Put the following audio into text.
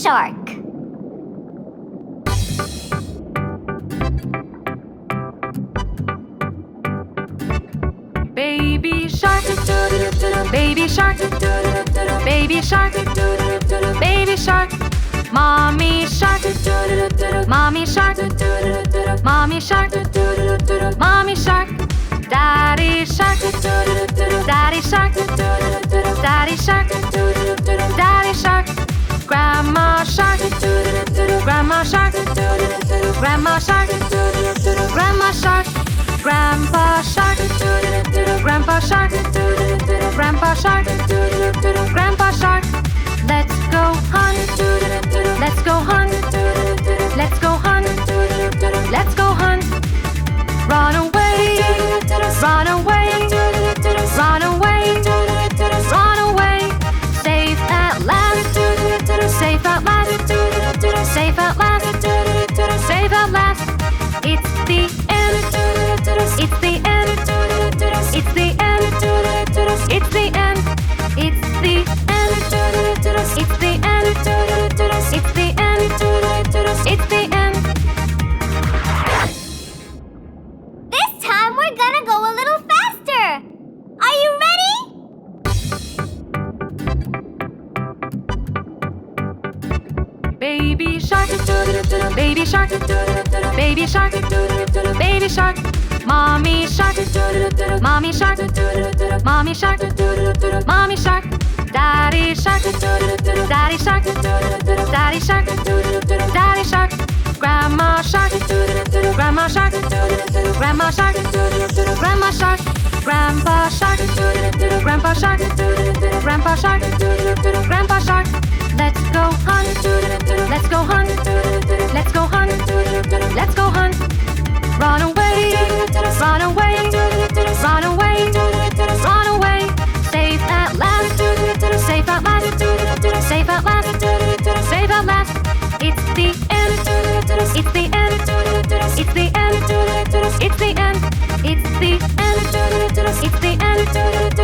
shark. Baby shark, baby shark, baby shark, baby shark. Mommy shark, mommy shark, mommy shark, mommy shark. Daddy shark, daddy shark, daddy shark, daddy shark. Grandma shark, grandma shark, grandma shark, grandma shark. Grandpa shark, grandpa shark, grandpa shark, grandpa shark. Let's go hunt, let's go hunt, let's go hunt, let's go hunt. Run away, run away, run away, run away. Safe at last, safe at last, safe at last, safe at last. It's the end, it's the end, it's the end, it's the end, it's the end, it's the end, it's the end, it's the end. This time we're gonna go a little faster. Are you ready? Baby shark, baby shark, baby shark, baby shark. Mommy shark, mommy shark, mommy shark, mommy shark. Daddy shark, daddy shark, daddy shark, daddy shark. Grandma shark, grandma shark, grandma shark, grandma shark. Grandpa shark, grandpa shark, grandpa shark, grandpa shark. Let's go hunt, let's go hunt, let's go hunt, let's go hunt. Run away, run away, run away, run away. Safe at last, safe at last, safe at last, safe at last. It's the end, it's the end, it's the end, it's the end, it's the end, it's the end.